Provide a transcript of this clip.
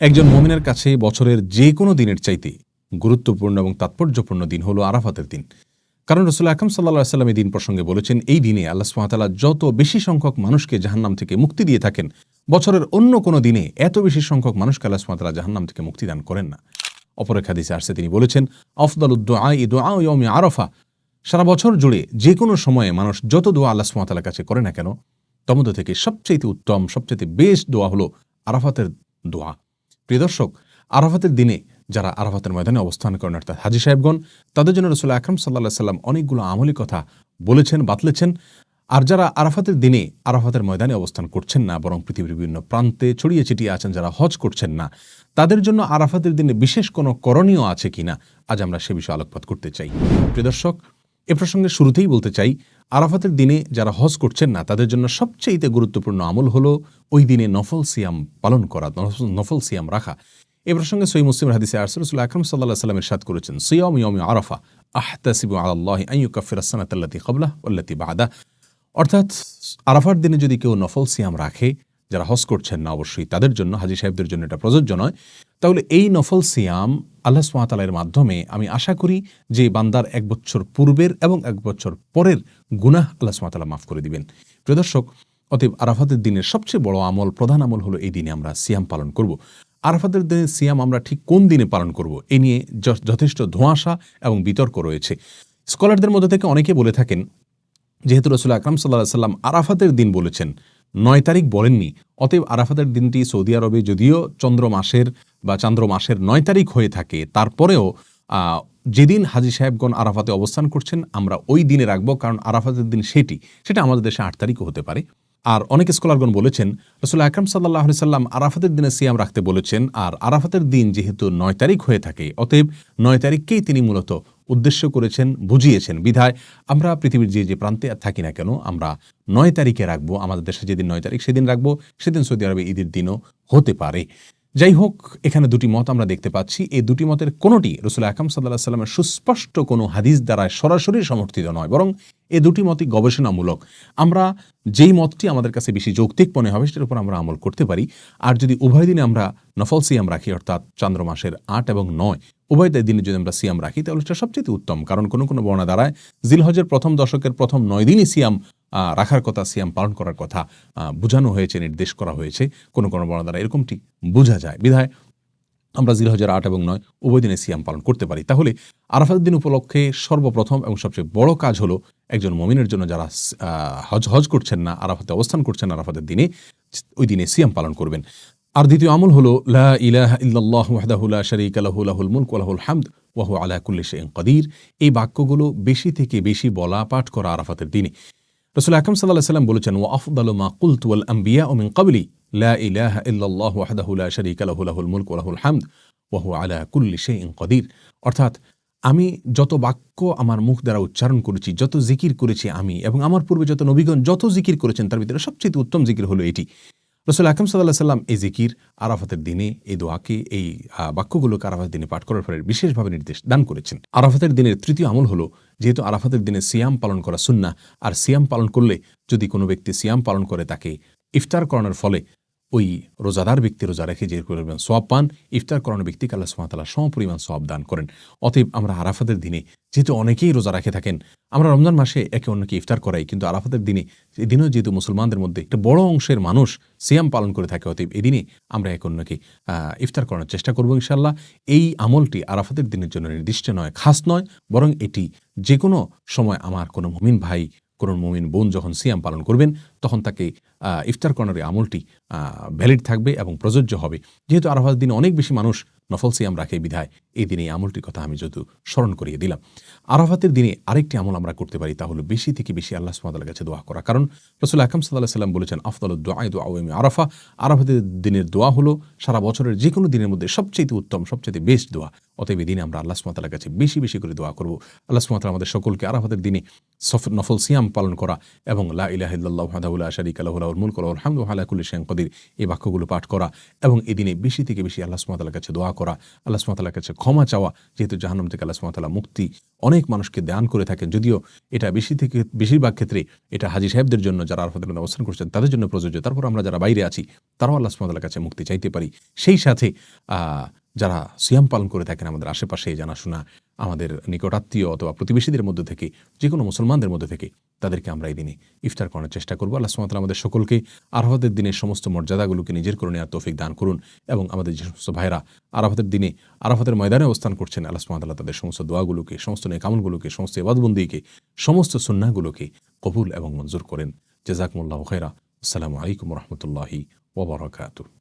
একজন মুমিনের কাছে বছরের যে কোনো দিনের চাইতে গুরুত্বপূর্ণ এবং তাৎপর্যপূর্ণ দিন হলো আরাফাতের দিন। কারণ রাসূল আকরাম সাল্লাল্লাহু আলাইহি ওয়াসাল্লাম এই দিন প্রসঙ্গে বলেছেন, এই দিনে আল্লাহ সুবহানাহু ওয়া তাআলা যত বেশি সংখ্যক মানুষকে জাহান্নাম থেকে মুক্তি দিয়ে থাকেন, বছরের অন্য কোনো দিনে এত বেশি সংখ্যক মানুষকে আল্লাহ সুবহানাহু ওয়া তাআলা জাহান্নাম থেকে মুক্তি দান করেন না। অপর এক হাদিসে আসছে, তিনি বলেছেন, আফদালুদ দুআই দুআউ ইয়াউমি আরাফা। সারা বছর জুড়ে যে কোনো সময়ে মানুষ যত দোয়া আল্লাহ সুবহানাহু ওয়া তাআলার কাছে করে না কেন, তার মধ্য থেকে সবচেয়ে উত্তম, সবচেয়ে বেস্ট দোয়া হলো আরাফাতের দোয়া। প্রিয় দর্শক, আরাফাতের দিনে যারা আরাফাতের ময়দানে অবস্থান করেন, অর্থাৎ হাজী সাহেবগণ, তাদের জন্য রাসূল আকরাম সাল্লাল্লাহু আলাইহি ওয়াসাল্লাম অনেকগুলো আমলি কথা বলেছেন, বাতলেছেন। আর যারা আরাফাতের দিনে আরাফাতের ময়দানে অবস্থান করছেন না, বরং পৃথিবীর বিভিন্ন প্রান্তে ছড়িয়ে ছিটিয়ে আছেন, যারা হজ করছেন না, তাদের জন্য আরাফাতের দিনে বিশেষ কোনো করণীয় আছে কিনা, আজ আমরা সে বিষয়ে আলোকপাত করতে চাই। প্রিয় দর্শক, এ প্রসঙ্গে শুরুতেই বলতে চাই, আরাফাতের দিনে যারা হজ করছেন না, তাদের জন্য সবচেয়ে গুরুত্বপূর্ণ আমল হলো ওই দিনে নফল সিয়াম পালন করা, নফল সিয়াম রাখা। এ প্রসঙ্গে সহিহ মুসলিমের হাদিসে আসছে, রাসূল আকরাম সাল্লাল্লাহু আলাইহি ওয়াসাল্লাম ইরশাদ করেছেন, সিয়াম ইয়াউমি আরাফা আহতাসিবু আলাল্লাহি আন ইউকাফিরা আস-সানাতা আল্লাতী ক্বাবলাহু ওয়াল্লাতী বা'দাহু। অর্থাৎ আরাফার দিনে যদি কেউ নফল সিয়াম রাখে, যারা হজ করছেন না, অবশ্যই তাদের জন্য, হাজী সাহেবদের জন্য এটা প্রযোজ্য নয়, তাহলে এই নফল সিয়াম আল্লাহ সুবহানাহু ওয়া তাআলার মাধ্যমে আমি আশা করি যে বান্দার 1 বছর পূর্বের এবং 1 বছর পরের গুনাহ আল্লাহ সুবহানাহু ওয়া তাআলা মাফ করে দিবেন। প্রিয় দর্শক, অতএব আরাফাতের দিনের সবচেয়ে বড় আমল, প্রধান আমল হলো এই দিনে আমরা সিয়াম পালন করব। আরাফাতের দিনে সিয়াম আমরা ঠিক কোন দিনে পালন করব, এ নিয়ে যথেষ্ট ধোঁয়াশা এবং বিতর্ক রয়েছে। স্কলারদের মধ্যে থেকে অনেকে বলে থাকেন, যেহেতু রাসূল আকরাম সাল্লাল্লাহু আলাইহি ওয়াসাল্লাম আরাফাতের দিন বলেছেন, 9 তারিখ বলেননি, অতএব আরাফাতের দিনটি সৌদি আরবে যদিও চন্দ্র মাসের 9 তারিখ হয়ে থাকে, তারপরেও যেদিন হাজী সাহেবগণ আরাফাতে অবস্থান করছেন আমরা ওই দিনে রাখবো, কারণ আরাফাতের দিন সেটা আমাদের দেশে 8 তারিখও হতে পারে। আর অনেক স্কলারগণ বলেছেন, রাসূল আকরাম সাল্লাল্লাহু আলাইহি ওয়াসাল্লাম আরাফাতের দিনে সিয়াম রাখতে বলেছেন, আর আরাফাতের দিন যেহেতু 9 তারিখ হয়ে থাকে, অতএব 9 তারিখকেই তিনি মূলত উদ্দেশ্য করেছেন, বুঝিয়েছেন। বিধায় আমরা পৃথিবীর যে প্রান্তে থাকি না কেন, আমরা 9 তারিখে রাখবো। আমাদের দেশে যেদিন 9 তারিখ সেদিন রাখবো, সেদিন সৌদি আরবে ঈদের দিনও হতে পারে। যাই হোক, এখানে দুটি মত আমরা দেখতে পাচ্ছি। এই দুটি মতের কোনোটি রাসূল আকরাম সাল্লাল্লাহু আলাইহি ওয়াসাল্লামের সুস্পষ্ট কোনো হাদিস দ্বারা সরাসরি সমর্থিত নয়, বরং এই দুটি মতই গবেষণামূলক। আমরা যেই মতটি আমাদের কাছে বেশি যৌক্তিক মনে হবে সেটার উপর আমরা আমল করতে পারি। আর যদি উভয় দিনে আমরা নফল সিয়াম রাখি, অর্থাৎ চন্দ্র মাসের 8 এবং 9 উভয় দিনে যদি আমরা সিয়াম রাখি, তাহলে সেটা সবচেয়ে উত্তম। কারণ কোনো কোনো বর্ণনা দ্বারায় জিলহজের প্রথম দশকের প্রথম 9 দিনই সিয়াম রাখার কথা, সিয়াম পালন করার কথা বোঝানো হয়েছে, নির্দেশ করা হয়েছে। কোনো কোনো বর্ণনা দ্বারা এরকমটি বোঝা যায়। বিধায় আমরা জিলহজের 8 এবং 9 উভয় দিনে সিয়াম পালন করতে পারি। তাহলে আরাফাতের দিন উপলক্ষে সর্বপ্রথম এবং সবচেয়ে বড় কাজ হলো একজন মুমিনের জন্য, যারা হজ করছেন না, আরাফাতে অবস্থান করছেন আরাফাতের দিনে, ওই দিনে সিয়াম পালন করবেন। আর দ্বিতীয় আমল হলো লা ইলাহা ইল্লাল্লাহু ওয়াহদাহু লা শারীকা লাহু লাহুল মুলকু ওয়া লাহুল হামদ ওয়া হুয়া আলা কুল্লি শাইইন কাদির। এই বাক্যগুলো বেশি থেকে বেশি বলা, পাঠ করা আরাফাতের দিনে। রাসূল আকরাম সাল্লাল্লাহু আলাইহি ওয়াসাল্লাম বলেছেন, ওয়া আফদালু মা কুলতু ওয়াল আনবিয়াউ মিন ক্বাবলি লা ইলাহা ইল্লাল্লাহু ওয়াহদাহু লা শারীকা লাহু লাহুল মুলকু ওয়া লাহুল হামদ ওয়া হুয়া আলা কুল্লি শাইইন কাদির। অর্থাৎ আমি যত বাক্য আমার মুখ দ্বারা উচ্চারণ করেছি, যত জিকির করেছি আমি, এবং আমার পূর্বে যত নবীগণ যত জিকির করেছেন, তার ভিতরে সবচেয়ে উত্তম জিকির হলো এটি। রাসূল আকরাম সাল্লাল্লাহু আলাইহি ওয়াসাল্লাম এই জিকির আরাফাতের দিনে, এই দোয়াকে, এই বাক্যগুলোকে আরাফাতের দিনে পাঠ করার ফলে বিশেষভাবে নির্দেশ দান করেছেন। আরাফাতের দিনের তৃতীয় আমল হলো, যেহেতু আরাফাতের দিনে সিয়াম পালন করা সুন্নাহ, আর সিয়াম পালন করলে যদি কোনো ব্যক্তি সিয়াম পালন করে, তাকে ইফতার করানোর ফলে ওই রোজাদার ব্যক্তি রোজা রেখে যে পরিমাণ সওয়াব পান, ইফতার করানো ব্যক্তিকে আল্লাহ সুবহানাহু ওয়া তাআলা সমপরিমাণ সওয়াব দান করেন। অতএব আমরা আরাফাতের দিনে, যেহেতু অনেকেই রোজা রেখে থাকেন, আমরা রমজান মাসে একে অন্যকে ইফতার করাই, কিন্তু আরাফাতের দিনে, এই দিনেও যেহেতু মুসলমানদের মধ্যে একটা বড় অংশের মানুষ সিয়াম পালন করে থাকে, অতএব এই দিনে আমরা একে অন্যকে ইফতার করানোর চেষ্টা করবো ইনশাআল্লাহ। এই আমলটি আরাফাতের দিনের জন্য নির্দিষ্ট নয়, খাস নয়, বরং এটি যে কোনো সময় আমার কোনো মুমিন ভাই, কোনো মুমিন বোন যখন সিয়াম পালন করবেন, তখন তাকে ইফতার করানোর আমলটি ভ্যালিড থাকবে এবং প্রযোজ্য হবে। যেহেতু আরাফাতের দিনে অনেক বেশি মানুষ নফল সিয়াম রাখে, বিধায় এই দিনে এই আমলটির কথা আমি যদিও স্মরণ করিয়ে দিলাম। আরাফাতের দিনে আরেকটি আমল আমরা করতে পারি, তা হলো বেশি থেকে বেশি আল্লাহ সুবহানাহু ওয়া তাআলার কাছে দোয়া করা। কারণ রাসূল আকরাম সাল্লাল্লাহু আলাইহি ওয়াসাল্লাম বলেছেন, আফদালুদ দুআই দুআউ ইয়াউমি আরাফা। আরাফাতের দিনের দোয়া হলো সারা বছরের যে কোনো দিনের মধ্যে সবচেয়ে উত্তম, সবচেয়ে বেস্ট দোয়া। অতএব এই দিনে আমরা আল্লাহ সুবহানাহু ওয়া তাআলার কাছে বেশি বেশি করে দোয়া করব। আল্লাহ সুবহানাহু ওয়া তাআলা আমাদের সকলকে আরাফাতের দিনে নফল সিয়াম পালন করা এবং লা ইলাহা ইল্লাল্লাহু ওয়াহদাহু লা শারীকা লাহু লাহুল মুলকু ওয়া লাহুল হামদু ওয়া হুয়া আলা কুল্লি শাইইন কাদির, এই বাক্যগুলো পাঠ করা এবং এই দিনে বেশি থেকে বেশি আল্লাহ সুবহানাহু ওয়া তাআলার কাছে দোয়া করা, আল্লাহ সুবহানাহু ওয়া তাআলার কাছে ক্ষমা চাওয়া। যেহেতু জাহান্নাম থেকে আল্লাহ সুবহানাহু ওয়া তাআলা মুক্তি অনেক মানুষকে দান করে থাকেন, যদিও এটা বেশিরভাগ ক্ষেত্রে এটা হাজী সাহেবদের জন্য, যারা আরাফাতের মধ্যে অবস্থান করছেন তাদের জন্য প্রযোজ্য। তারপর আমরা যারা বাইরে আছি তারাও আল্লাহ সুবহানাহু ওয়া তাআলার কাছে মুক্তি চাইতে পারি। সেই সাথে যারা সিয়াম পালন করে থাকেন আমাদের আশেপাশে জানাশোনা, আমাদের নিকটাত্মীয় অথবা প্রতিবেশীদের মধ্যে থেকে, যে কোনো মুসলমানদের মধ্যে থেকে তাদেরকে আমরা এই দিনে ইফতার করার চেষ্টা করবো। আল্লাহ সুবহানাহু ওয়া তাআলা আমাদের সকলকে আরাফাতের দিনের সমস্ত মর্যাদাগুলোকে নিজের করে নেওয়ার তৌফিক দান করুন এবং আমাদের যে সমস্ত ভাইরা আরাফাতের দিনে আরাফাতের ময়দানে অবস্থান করছেন, আল্লাহ সুবহানাহু ওয়া তাআলা তাদের সমস্ত দোয়াগুলোকে, সমস্ত নেক আমলগুলোকে, সমস্ত ইবাদতবন্দিকে, সমস্ত সুন্নাহগুলোকে কবুল এবং মঞ্জুর করেন। জাযাকুমুল্লাহু খায়রা। আসসালামু আলাইকুম ওয়া রাহমাতুল্লাহি ওয়া বারাকাতুহু।